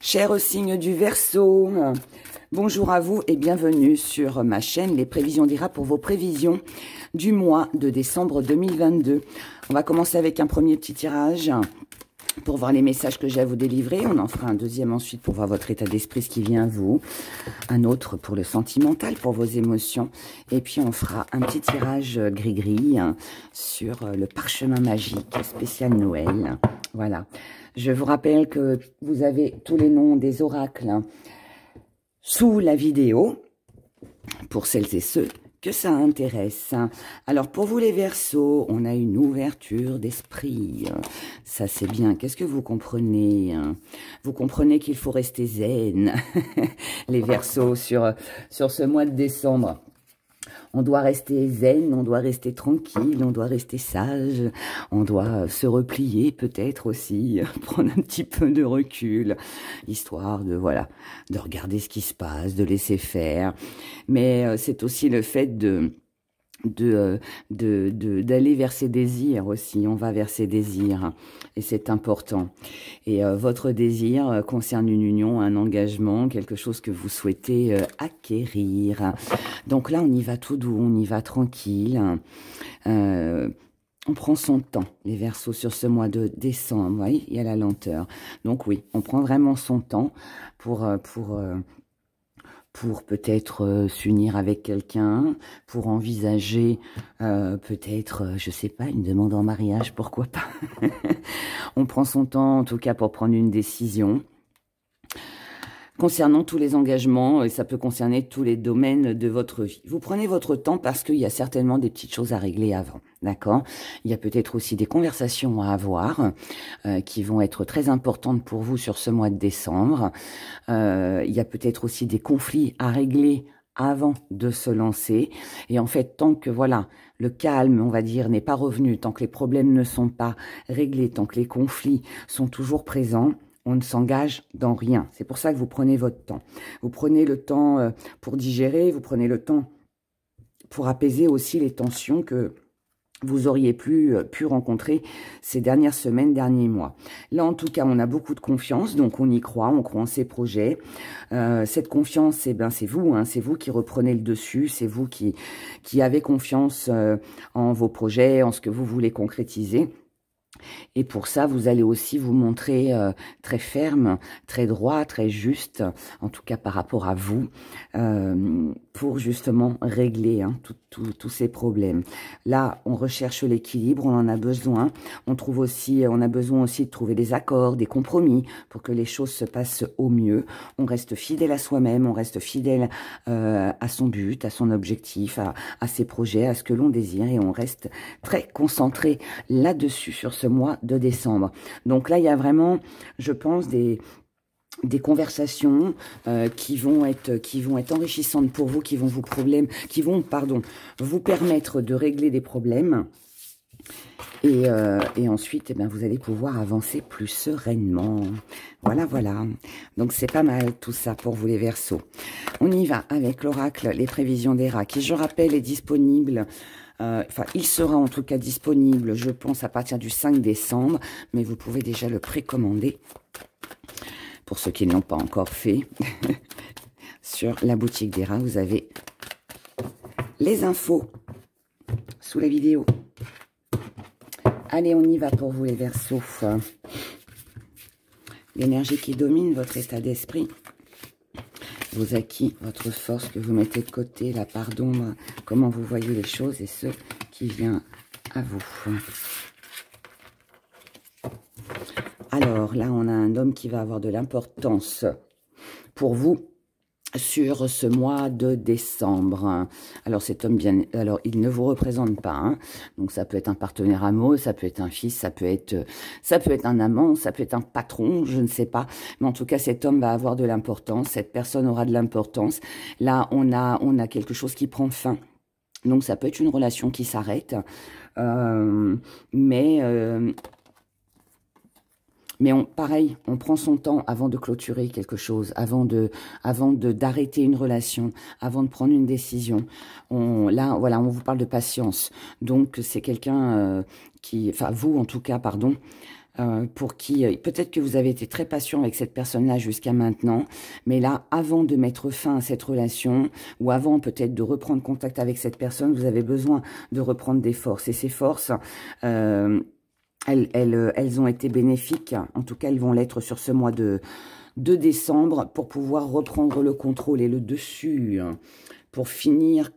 Chers signes du Verseau, bonjour à vous et bienvenue sur ma chaîne Les Prévisions d'Ira pour vos prévisions du mois de décembre 2022. On va commencer avec un premier petit tirage pour voir les messages que j'ai à vous délivrer. On en fera un deuxième ensuite pour voir votre état d'esprit, ce qui vient à vous. Un autre pour le sentimental, pour vos émotions. Et puis on fera un petit tirage gris-gris sur le parchemin magique spécial Noël. Voilà. Je vous rappelle que vous avez tous les noms des oracles sous la vidéo, pour celles et ceux que ça intéresse. Alors, pour vous les Verseaux, on a une ouverture d'esprit. Ça, c'est bien. Qu'est-ce que vous comprenez? Vous comprenez qu'il faut rester zen, les Verseaux, sur ce mois de décembre. On doit rester zen, on doit rester tranquille, on doit rester sage, on doit se replier peut-être aussi, prendre un petit peu de recul, histoire de, voilà, de regarder ce qui se passe, de laisser faire. Mais c'est aussi le fait d'aller vers ses désirs aussi. On va vers ses désirs et c'est important. Et votre désir concerne une union, un engagement, quelque chose que vous souhaitez acquérir. Donc là, on y va tout doux, on y va tranquille. On prend son temps, les Verseaux, sur ce mois de décembre. Vous voyez, il y a la lenteur. Donc oui, on prend vraiment son temps pour peut-être s'unir avec quelqu'un, pour envisager peut-être, je sais pas, une demande en mariage, pourquoi pas. On prend son temps, en tout cas, pour prendre une décision. Concernant tous les engagements, et ça peut concerner tous les domaines de votre vie. Vous prenez votre temps parce qu'il y a certainement des petites choses à régler avant, d'accord? Il y a peut-être aussi des conversations à avoir qui vont être très importantes pour vous sur ce mois de décembre. Il y a peut-être aussi des conflits à régler avant de se lancer. Et en fait, tant que, voilà, le calme, on va dire, n'est pas revenu, tant que les problèmes ne sont pas réglés, tant que les conflits sont toujours présents, on ne s'engage dans rien. C'est pour ça que vous prenez votre temps. Vous prenez le temps pour digérer, vous prenez le temps pour apaiser aussi les tensions que vous auriez pu rencontrer ces dernières semaines, derniers mois. Là, en tout cas, on a beaucoup de confiance, donc on y croit, on croit en ses projets. Cette confiance, eh ben, c'est vous, hein, c'est vous qui reprenez le dessus, c'est vous qui avez confiance en vos projets, en ce que vous voulez concrétiser. Et pour ça, vous allez aussi vous montrer très ferme, très droit, très juste, en tout cas par rapport à vous, pour justement régler tous ces problèmes. Là, on recherche l'équilibre, on en a besoin. On a besoin aussi de trouver des accords, des compromis pour que les choses se passent au mieux. On reste fidèle à soi-même, on reste fidèle à son but, à son objectif, à ses projets, à ce que l'on désire, et on reste très concentré là-dessus, sur ce mois de décembre. Donc là, il y a vraiment, je pense, des conversations qui vont être enrichissantes pour vous, qui vont vous permettre de régler des problèmes. Et ensuite, eh ben, vous allez pouvoir avancer plus sereinement. Voilà, voilà. Donc, c'est pas mal tout ça pour vous les Verseaux. On y va avec l'oracle, les prévisions d'Ira, qui, je rappelle, est disponible. Enfin, il sera en tout cas disponible, je pense, à partir du 5 décembre. Mais vous pouvez déjà le précommander. Pour ceux qui ne l'ont pas encore fait. Sur la boutique d'Ira, vous avez les infos sous la vidéo. Allez, on y va pour vous les Verseaux. L'énergie qui domine votre état d'esprit, vos acquis, votre force que vous mettez de côté, la part d'ombre, comment vous voyez les choses et ce qui vient à vous. Alors là, on a un homme qui va avoir de l'importance pour vous sur ce mois de décembre. Alors cet homme, il ne vous représente pas, hein. Donc ça peut être un partenaire amoureux, ça peut être un fils, ça peut être un amant, ça peut être un patron, je ne sais pas. Mais en tout cas, cet homme va avoir de l'importance, cette personne aura de l'importance. Là, on a quelque chose qui prend fin. Donc ça peut être une relation qui s'arrête, mais pareil, on prend son temps avant de clôturer quelque chose, avant d'arrêter une relation, avant de prendre une décision. Là, voilà, on vous parle de patience. Donc, c'est quelqu'un enfin, vous, en tout cas, pardon, pour qui, peut-être que vous avez été très patient avec cette personne-là jusqu'à maintenant, mais là, avant de mettre fin à cette relation, ou avant peut-être de reprendre contact avec cette personne, vous avez besoin de reprendre des forces. Et ces forces, elles ont été bénéfiques, en tout cas, elles vont l'être sur ce mois de décembre, pour pouvoir reprendre le contrôle et le dessus, pour finir,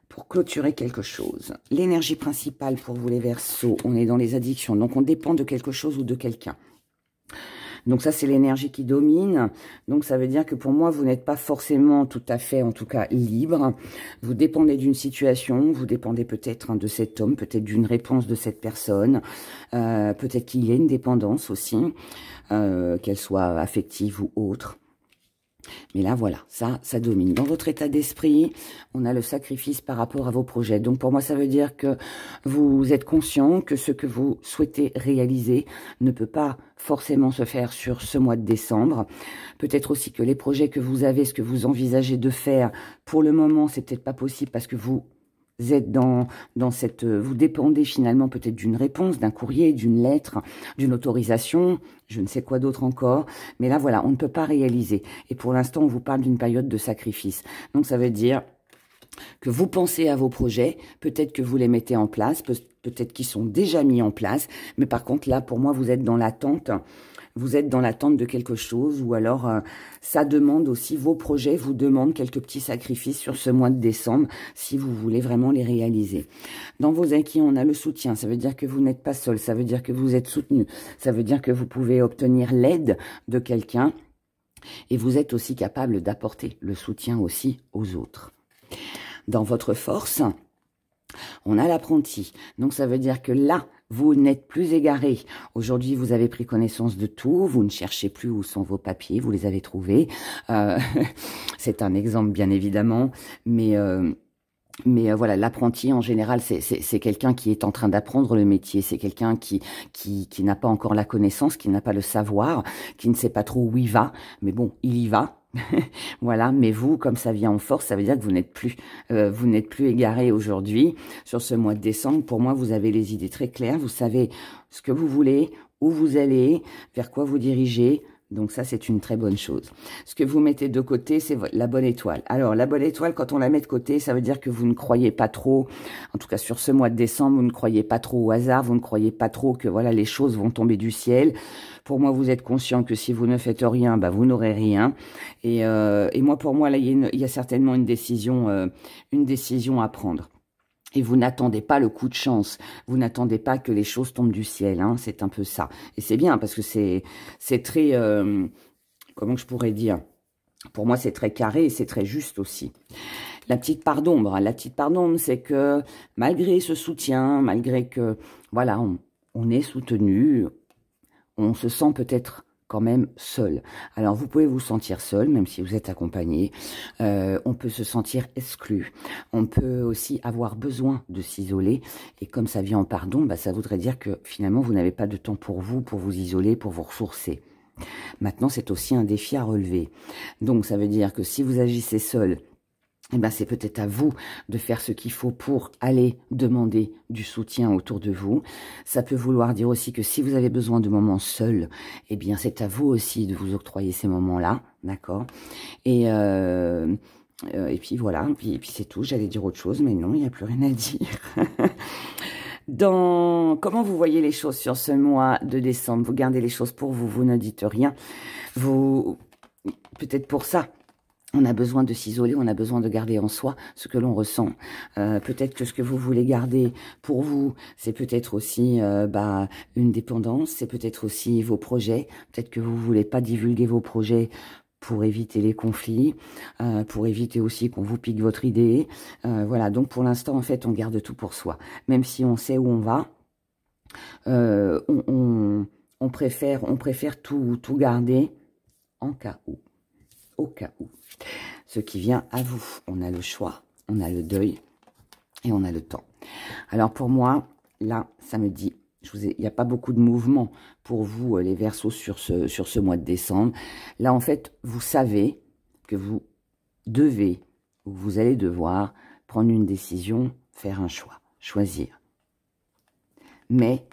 pour clôturer quelque chose. L'énergie principale pour vous les Verseaux, on est dans les addictions, donc on dépend de quelque chose ou de quelqu'un. Donc ça, c'est l'énergie qui domine. Donc ça veut dire que pour moi, vous n'êtes pas forcément tout à fait, en tout cas, libre. Vous dépendez d'une situation, vous dépendez peut-être de cet homme, peut-être d'une réponse de cette personne. Peut-être qu'il y a une dépendance aussi, qu'elle soit affective ou autre. Mais là, voilà, ça domine. Dans votre état d'esprit, on a le sacrifice par rapport à vos projets. Donc, pour moi, ça veut dire que vous êtes conscient que ce que vous souhaitez réaliser ne peut pas forcément se faire sur ce mois de décembre. Peut-être aussi que les projets que vous avez, ce que vous envisagez de faire, pour le moment, c'est peut-être pas possible parce que vous êtes dans cette... Vous dépendez finalement peut-être d'une réponse, d'un courrier, d'une lettre, d'une autorisation, je ne sais quoi d'autre encore. Mais là, voilà, on ne peut pas réaliser. Et pour l'instant, on vous parle d'une période de sacrifice. Donc, ça veut dire que vous pensez à vos projets, peut-être que vous les mettez en place, peut-être qu'ils sont déjà mis en place. Mais par contre, là, pour moi, vous êtes dans l'attente. Vous êtes dans l'attente de quelque chose, ou alors ça demande aussi, vos projets vous demandent quelques petits sacrifices sur ce mois de décembre, si vous voulez vraiment les réaliser. Dans vos acquis, on a le soutien, ça veut dire que vous n'êtes pas seul, ça veut dire que vous êtes soutenu, ça veut dire que vous pouvez obtenir l'aide de quelqu'un, et vous êtes aussi capable d'apporter le soutien aussi aux autres. Dans votre force, on a l'apprenti, donc ça veut dire que là, vous n'êtes plus égaré. Aujourd'hui, vous avez pris connaissance de tout. Vous ne cherchez plus où sont vos papiers. Vous les avez trouvés. C'est un exemple, bien évidemment. Mais voilà, l'apprenti, en général, c'est quelqu'un qui est en train d'apprendre le métier. C'est quelqu'un qui n'a pas encore la connaissance, qui n'a pas le savoir, qui ne sait pas trop où il va. Mais bon, il y va. Voilà, mais vous, comme ça vient en force, ça veut dire que vous n'êtes plus égaré aujourd'hui sur ce mois de décembre. Pour moi, vous avez les idées très claires, vous savez ce que vous voulez, où vous allez, vers quoi vous dirigez. Donc ça, c'est une très bonne chose. Ce que vous mettez de côté, c'est la bonne étoile. Alors, la bonne étoile, quand on la met de côté, ça veut dire que vous ne croyez pas trop, en tout cas sur ce mois de décembre, vous ne croyez pas trop au hasard, vous ne croyez pas trop que voilà, les choses vont tomber du ciel. Pour moi, vous êtes conscient que si vous ne faites rien, bah, vous n'aurez rien. Et moi, pour moi, là, il y a certainement une décision à prendre. Et vous n'attendez pas le coup de chance. Vous n'attendez pas que les choses tombent du ciel. Hein, c'est un peu ça. Et c'est bien parce que c'est très... comment je pourrais dire? Pour moi, c'est très carré et c'est très juste aussi. La petite part d'ombre. La petite part d'ombre, c'est que malgré ce soutien, malgré que, voilà, on est soutenu, on se sent peut-être quand même seul. Alors, vous pouvez vous sentir seul, même si vous êtes accompagné. On peut se sentir exclu. On peut aussi avoir besoin de s'isoler. Et comme ça vient en pardon, bah, ça voudrait dire que finalement, vous n'avez pas de temps pour vous isoler, pour vous ressourcer. Maintenant, c'est aussi un défi à relever. Donc, ça veut dire que si vous agissez seul, eh ben, c'est peut-être à vous de faire ce qu'il faut pour aller demander du soutien autour de vous. Ça peut vouloir dire aussi que si vous avez besoin de moments seuls, eh bien, c'est à vous aussi de vous octroyer ces moments-là, d'accord? Et puis voilà, puis c'est tout. J'allais dire autre chose, mais non, il n'y a plus rien à dire. Comment vous voyez les choses sur ce mois de décembre? Vous gardez les choses pour vous, vous ne dites rien. Peut-être pour ça, on a besoin de s'isoler, on a besoin de garder en soi ce que l'on ressent. Peut-être que ce que vous voulez garder pour vous, c'est peut-être aussi une dépendance, c'est peut-être aussi vos projets. Peut-être que vous voulez pas divulguer vos projets pour éviter les conflits, pour éviter aussi qu'on vous pique votre idée. Voilà, donc pour l'instant, en fait, on garde tout pour soi. Même si on sait où on va, on préfère tout garder en cas où. Au cas où. Ce qui vient à vous. On a le choix, on a le deuil et on a le temps. Alors pour moi, là, ça me dit, il n'y a pas beaucoup de mouvement pour vous, les Verseaux, sur ce mois de décembre. Là, en fait, vous savez que vous devez, ou vous allez devoir prendre une décision, faire un choix, choisir. Mais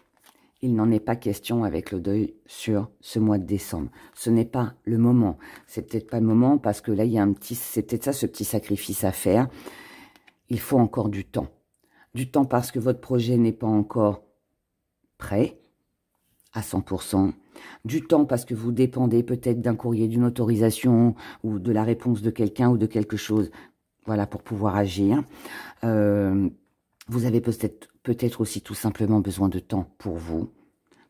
il n'en est pas question avec le deuil sur ce mois de décembre. Ce n'est pas le moment. C'est peut-être pas le moment parce que là, il y a c'est peut-être ça, ce petit sacrifice à faire. Il faut encore du temps. Du temps parce que votre projet n'est pas encore prêt à 100%. Du temps parce que vous dépendez peut-être d'un courrier, d'une autorisation ou de la réponse de quelqu'un ou de quelque chose. Voilà, pour pouvoir agir. Vous avez peut-être aussi tout simplement besoin de temps pour vous,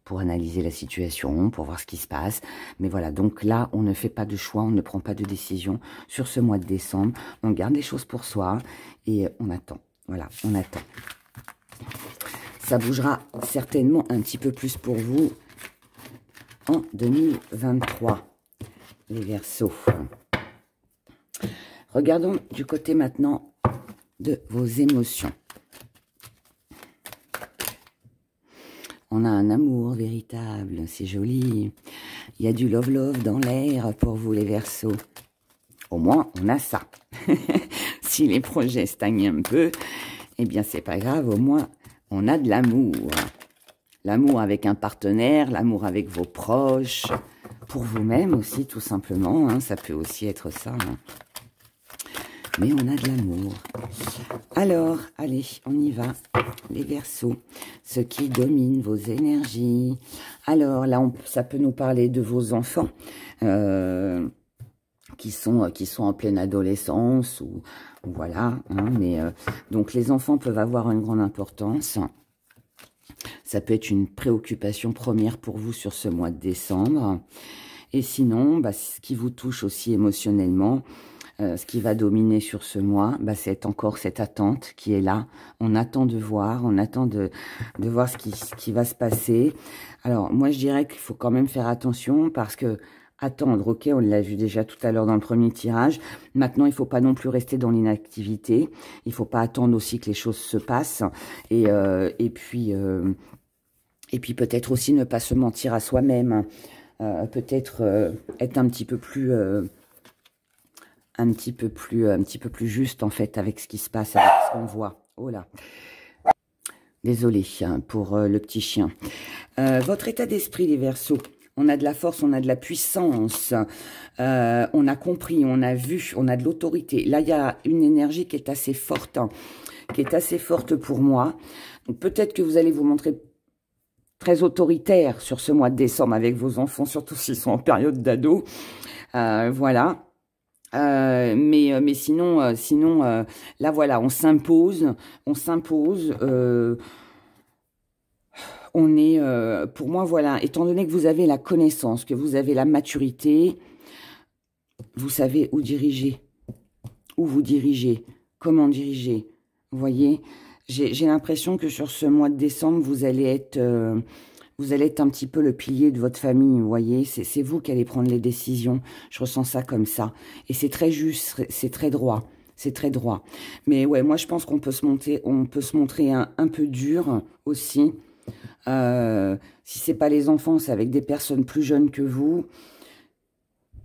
pour analyser la situation, pour voir ce qui se passe. Mais voilà, donc là, on ne fait pas de choix, on ne prend pas de décision sur ce mois de décembre. On garde les choses pour soi et on attend. Voilà, on attend. Ça bougera certainement un petit peu plus pour vous en 2023, les Verseaux. Regardons du côté maintenant de vos émotions. On a un amour véritable, c'est joli. Il y a du love-love dans l'air pour vous, les Verseaux. Au moins, on a ça. Si les projets stagnent un peu, eh bien, c'est pas grave, au moins, on a de l'amour. L'amour avec un partenaire, l'amour avec vos proches, pour vous-même aussi, tout simplement. Hein, ça peut aussi être ça. Hein. Mais on a de l'amour. Alors, allez, on y va, les Verseaux. Ce qui domine vos énergies. Alors, là, ça peut nous parler de vos enfants qui sont en pleine adolescence. Ou voilà. Hein, mais donc, les enfants peuvent avoir une grande importance. Ça peut être une préoccupation première pour vous sur ce mois de décembre. Et sinon, bah, ce qui vous touche aussi émotionnellement, ce qui va dominer sur ce mois, bah, c'est encore cette attente qui est là. On attend de voir, on attend de voir ce qui va se passer. Alors, moi, je dirais qu'il faut quand même faire attention parce que attendre, ok, on l'a vu déjà tout à l'heure dans le premier tirage. Maintenant, il ne faut pas non plus rester dans l'inactivité. Il ne faut pas attendre aussi que les choses se passent. Et puis peut-être aussi ne pas se mentir à soi-même. Peut-être être un petit peu plus juste en fait avec ce qui se passe, avec ce qu'on voit. Oh là, désolée pour le petit chien. Votre état d'esprit, les Verseaux. On a de la force, on a de la puissance, on a compris, on a vu, on a de l'autorité. Là, il y a une énergie qui est assez forte, hein, qui est assez forte pour moi. Peut-être que vous allez vous montrer très autoritaire sur ce mois de décembre avec vos enfants, surtout s'ils sont en période d'ado. Voilà. Mais sinon, là, voilà, on s'impose. On est, pour moi, voilà, étant donné que vous avez la connaissance, que vous avez la maturité, vous savez où diriger, où vous dirigez, comment diriger. Vous voyez, j'ai l'impression que sur ce mois de décembre, vous allez être un petit peu le pilier de votre famille, vous voyez. C'est vous qui allez prendre les décisions. Je ressens ça comme ça. Et c'est très juste, c'est très droit. C'est très droit. Mais ouais, moi, je pense qu'on peut se montrer un peu dur aussi. Si c'est pas les enfants, c'est avec des personnes plus jeunes que vous.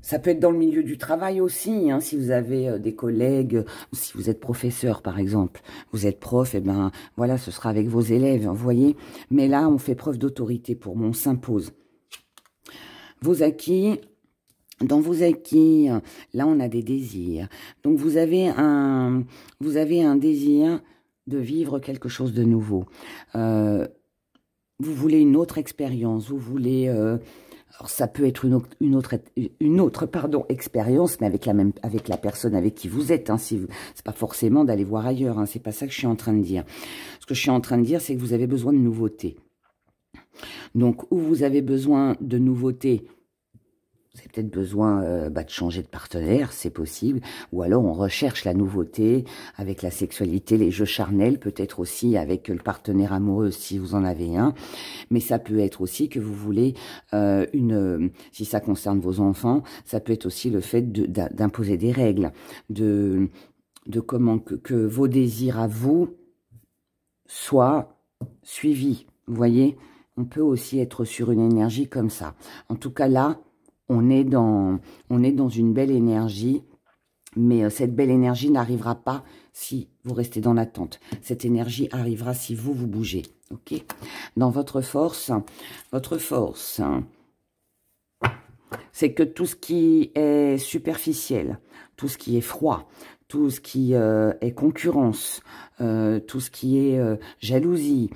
Ça peut être dans le milieu du travail aussi, hein, si vous avez des collègues, si vous êtes professeur par exemple, vous êtes prof, et ben voilà, ce sera avec vos élèves, vous voyez. Mais là, on fait preuve d'autorité pour moi, on s'impose. Vos acquis, dans vos acquis, là on a des désirs. Donc vous avez un désir de vivre quelque chose de nouveau. Vous voulez une autre expérience, vous voulez... alors ça peut être une autre expérience, mais avec la personne avec qui vous êtes. Hein, c'est pas forcément d'aller voir ailleurs. Hein, c'est pas ça que je suis en train de dire. Ce que je suis en train de dire, c'est que vous avez besoin de nouveautés. Donc, où vous avez besoin de nouveautés, vous avez peut-être besoin de changer de partenaire, c'est possible. Ou alors, on recherche la nouveauté avec la sexualité, les jeux charnels, peut-être aussi avec le partenaire amoureux si vous en avez un. Mais ça peut être aussi que vous voulez si ça concerne vos enfants, ça peut être aussi le fait d'imposer des règles, de comment que vos désirs à vous soient suivis. Vous voyez, on peut aussi être sur une énergie comme ça. En tout cas, là, on est dans une belle énergie Mais cette belle énergie n'arrivera pas si vous restez dans l'attente. Cette énergie arrivera si vous bougez. Ok? Dans votre force, c'est que tout ce qui est superficiel, tout ce qui est froid, tout ce qui est concurrence, tout ce qui est jalousie,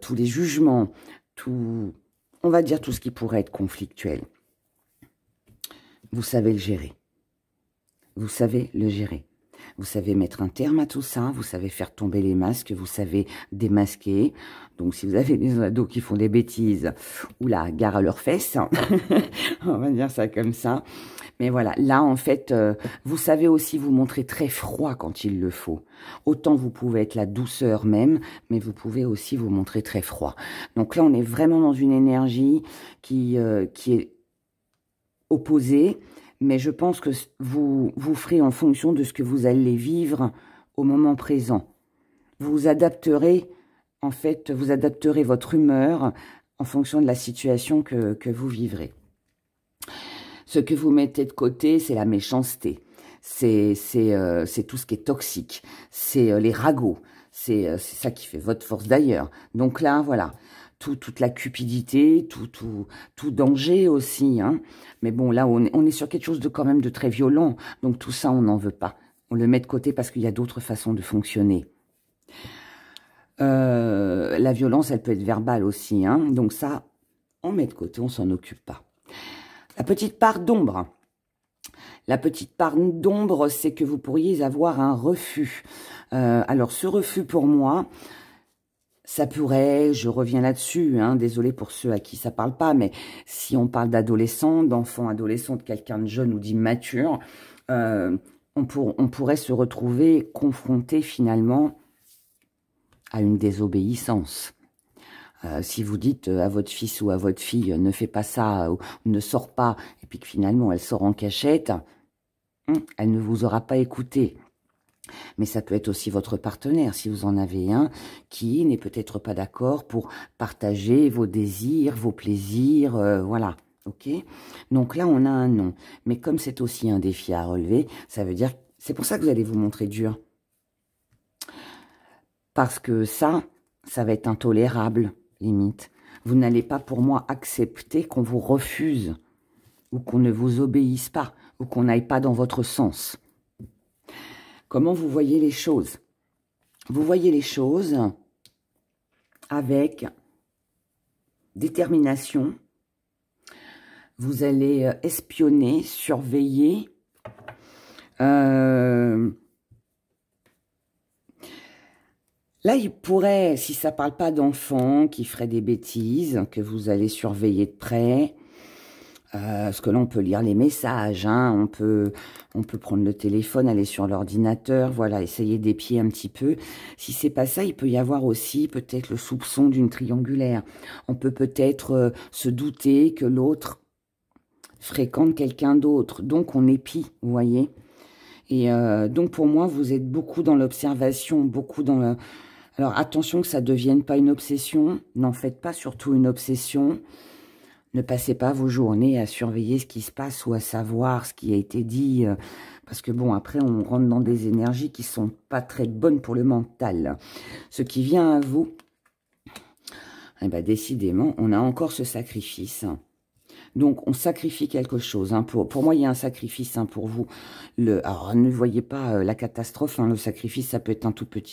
tous les jugements, tout, on va dire tout ce qui pourrait être conflictuel. Vous savez le gérer. Vous savez le gérer. Vous savez mettre un terme à tout ça, vous savez faire tomber les masques, vous savez démasquer. Donc, si vous avez des ados qui font des bêtises, oula, gare à leurs fesses, on va dire ça comme ça. Mais voilà, là, en fait, vous savez aussi vous montrer très froid quand il le faut. Autant vous pouvez être la douceur même, mais vous pouvez aussi vous montrer très froid. Donc là, on est vraiment dans une énergie qui est opposée. Mais je pense que vous ferez en fonction de ce que vous allez vivre au moment présent. Vous adapterez, en fait, vous adapterez votre humeur en fonction de la situation que vous vivrez. Ce que vous mettez de côté, c'est la méchanceté. C'est tout ce qui est toxique. C'est les ragots. C'est ça qui fait votre force d'ailleurs. Donc là, voilà. Toute la cupidité, tout danger aussi. Hein. Mais bon, là, on est sur quelque chose de quand même de très violent. Donc tout ça, on n'en veut pas. On le met de côté parce qu'il y a d'autres façons de fonctionner. La violence, elle peut être verbale aussi. Hein. Donc ça, on met de côté, on s'en occupe pas. La petite part d'ombre. La petite part d'ombre, c'est que vous pourriez avoir un refus. Alors, ce refus, pour moi... Ça pourrait, je reviens là-dessus, hein, désolé pour ceux à qui ça parle pas, mais si on parle d'adolescents, d'enfants adolescents, de quelqu'un de jeune ou d'immature, on pourrait se retrouver confronté finalement à une désobéissance. Si vous dites à votre fils ou à votre fille, ne fais pas ça, ou ne sors pas, et puis que finalement elle sort en cachette, elle ne vous aura pas écouté. Mais ça peut être aussi votre partenaire, si vous en avez un, qui n'est peut-être pas d'accord pour partager vos désirs, vos plaisirs, voilà, ok? Donc là, on a un non. Mais comme c'est aussi un défi à relever, ça veut dire, c'est pour ça que vous allez vous montrer dur. Parce que ça va être intolérable, limite. Vous n'allez pas, pour moi, accepter qu'on vous refuse, ou qu'on ne vous obéisse pas, ou qu'on n'aille pas dans votre sens. Comment vous voyez les choses? Vous voyez les choses avec détermination. Vous allez espionner, surveiller. Là, il pourrait, si ça ne parle pas d'enfants qui feraient des bêtises, que vous allez surveiller de près. Parce que là, on peut lire les messages, hein, on peut prendre le téléphone, aller sur l'ordinateur, voilà, essayer d'épier un petit peu. Si c'est pas ça, il peut y avoir aussi peut-être le soupçon d'une triangulaire. On peut peut-être se douter que l'autre fréquente quelqu'un d'autre. Donc, on épie, vous voyez. Et donc, pour moi, vous êtes beaucoup dans l'observation, beaucoup dans le... Alors, attention que ça ne devienne pas une obsession. N'en faites pas surtout une obsession. Ne passez pas vos journées à surveiller ce qui se passe ou à savoir ce qui a été dit. Parce que bon, après, on rentre dans des énergies qui sont pas très bonnes pour le mental. Ce qui vient à vous, eh ben, décidément, on a encore ce sacrifice. Donc, on sacrifie quelque chose. Hein. Pour moi, il y a un sacrifice hein, pour vous. Alors, ne voyez pas la catastrophe. Hein. Le sacrifice, ça peut être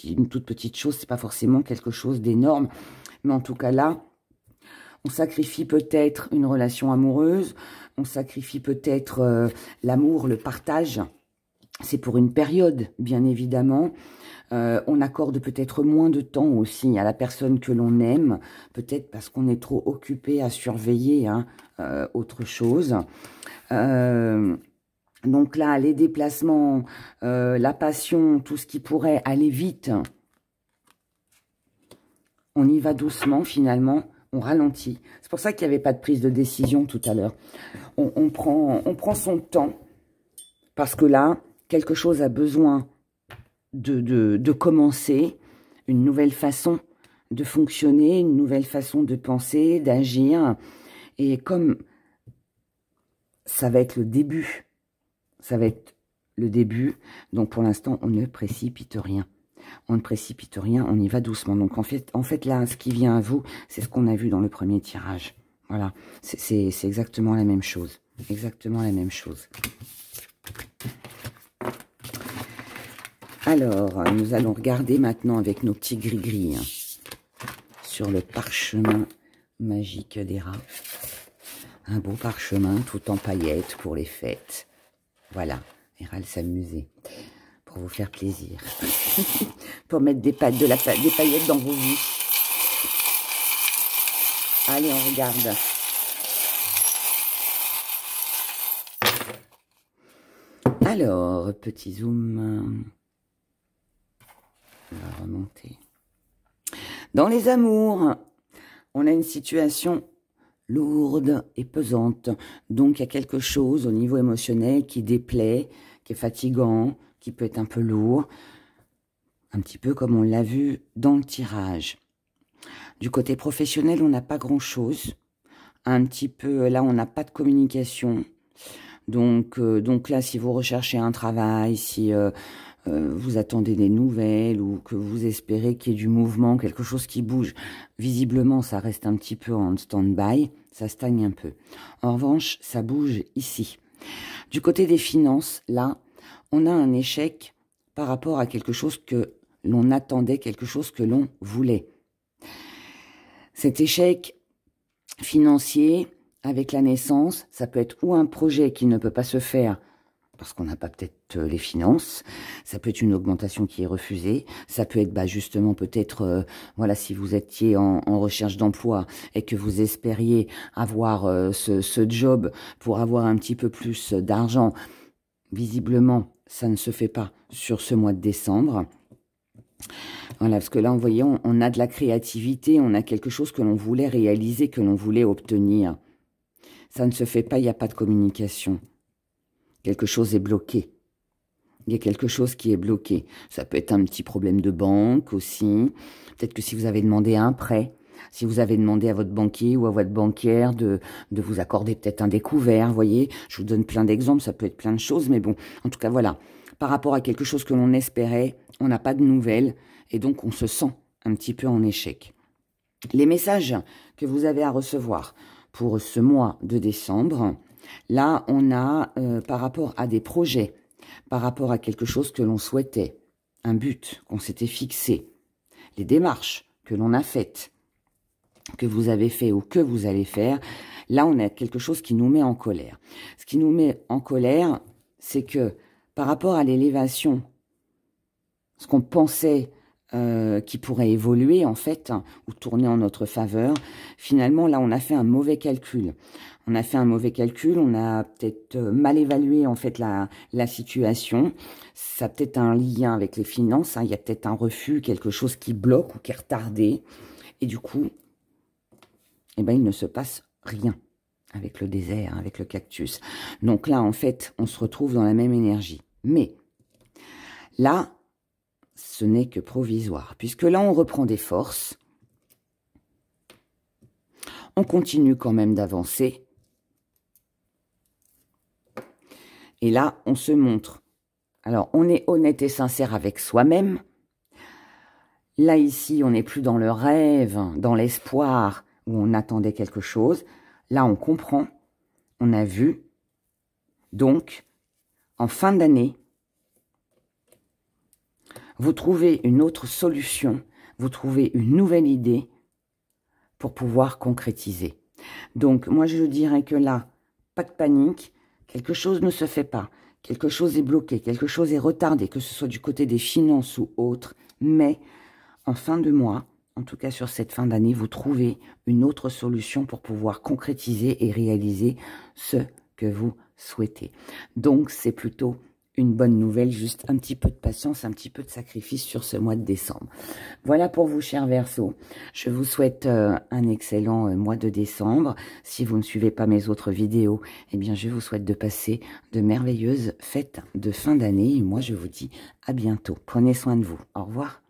une toute petite chose. C'est pas forcément quelque chose d'énorme. Mais en tout cas, là... On sacrifie peut-être une relation amoureuse, on sacrifie peut-être l'amour, le partage. C'est pour une période, bien évidemment. On accorde peut-être moins de temps aussi à la personne que l'on aime, peut-être parce qu'on est trop occupé à surveiller hein, autre chose. Donc là, les déplacements, la passion, tout ce qui pourrait aller vite, on y va doucement finalement. On ralentit. C'est pour ça qu'il n'y avait pas de prise de décision tout à l'heure. On prend son temps parce que là, quelque chose a besoin de commencer, une nouvelle façon de fonctionner, une nouvelle façon de penser, d'agir. Et comme ça va être le début, ça va être le début. Donc, pour l'instant, on ne précipite rien. On ne précipite rien, on y va doucement. Donc, en fait là, ce qui vient à vous, c'est ce qu'on a vu dans le premier tirage. Voilà, c'est exactement la même chose. Exactement la même chose. Alors, nous allons regarder maintenant avec nos petits gris-gris sur le parchemin magique d'Héra. Un beau parchemin tout en paillettes pour les fêtes. Voilà, Héra s'amusait pour vous faire plaisir. Pour mettre des paillettes dans vos vies. Allez, on regarde. Alors, petit zoom. On va remonter. Dans les amours, on a une situation lourde et pesante. Donc, il y a quelque chose au niveau émotionnel qui déplaît, qui est fatigant, qui peut être un peu lourd. Un petit peu comme on l'a vu dans le tirage. Du côté professionnel, on n'a pas grand-chose. Un petit peu, là, on n'a pas de communication. Donc là, si vous recherchez un travail, si vous attendez des nouvelles ou que vous espérez qu'il y ait du mouvement, quelque chose qui bouge, visiblement, ça reste un petit peu en stand-by, ça stagne un peu. En revanche, ça bouge ici. Du côté des finances, là, on a un échec par rapport à quelque chose que l'on attendait, quelque chose que l'on voulait. Cet échec financier, avec la naissance, ça peut être ou un projet qui ne peut pas se faire parce qu'on n'a pas peut-être les finances, ça peut être une augmentation qui est refusée, ça peut être justement peut-être, voilà, si vous étiez en recherche d'emploi et que vous espériez avoir ce job pour avoir un petit peu plus d'argent, visiblement, ça ne se fait pas sur ce mois de décembre. Voilà, parce que là, vous voyez, on a de la créativité, on a quelque chose que l'on voulait réaliser, que l'on voulait obtenir. Ça ne se fait pas, il n'y a pas de communication. Quelque chose est bloqué. Il y a quelque chose qui est bloqué. Ça peut être un petit problème de banque aussi. Peut-être que si vous avez demandé un prêt, si vous avez demandé à votre banquier ou à votre banquière de vous accorder peut-être un découvert, vous voyez, je vous donne plein d'exemples, ça peut être plein de choses, mais bon, en tout cas, voilà. Par rapport à quelque chose que l'on espérait, on n'a pas de nouvelles, et donc on se sent un petit peu en échec. Les messages que vous avez à recevoir pour ce mois de décembre, là, on a, par rapport à des projets, par rapport à quelque chose que l'on souhaitait, un but qu'on s'était fixé, les démarches que l'on a faites, que vous avez fait ou que vous allez faire, là, on a quelque chose qui nous met en colère. Ce qui nous met en colère, c'est que par rapport à l'élévation, ce qu'on pensait qui pourrait évoluer, en fait, ou tourner en notre faveur, finalement, là, on a fait un mauvais calcul. On a fait un mauvais calcul, on a peut-être mal évalué, en fait, la situation. Ça a peut-être un lien avec les finances, il y a peut-être un refus, quelque chose qui bloque ou qui est retardé. Et du coup, eh ben, il ne se passe rien avec le désert, avec le cactus. Donc là, en fait, on se retrouve dans la même énergie. Mais là, ce n'est que provisoire, puisque là, on reprend des forces. On continue quand même d'avancer. Et là, on se montre. Alors, on est honnête et sincère avec soi-même. Là, ici, on n'est plus dans le rêve, dans l'espoir, où on attendait quelque chose. Là, on comprend, on a vu. Donc, en fin d'année, vous trouvez une autre solution, vous trouvez une nouvelle idée pour pouvoir concrétiser. Donc, moi, je dirais que là, pas de panique, quelque chose ne se fait pas, quelque chose est bloqué, quelque chose est retardé, que ce soit du côté des finances ou autre, mais en fin de mois, en tout cas sur cette fin d'année, vous trouvez une autre solution pour pouvoir concrétiser et réaliser ce que vous souhaitez. Donc, c'est plutôt une bonne nouvelle, juste un petit peu de patience, un petit peu de sacrifice sur ce mois de décembre. Voilà pour vous, chers Verseaux. Je vous souhaite un excellent mois de décembre. Si vous ne suivez pas mes autres vidéos, eh bien, je vous souhaite de passer de merveilleuses fêtes de fin d'année. Et moi, je vous dis à bientôt. Prenez soin de vous. Au revoir.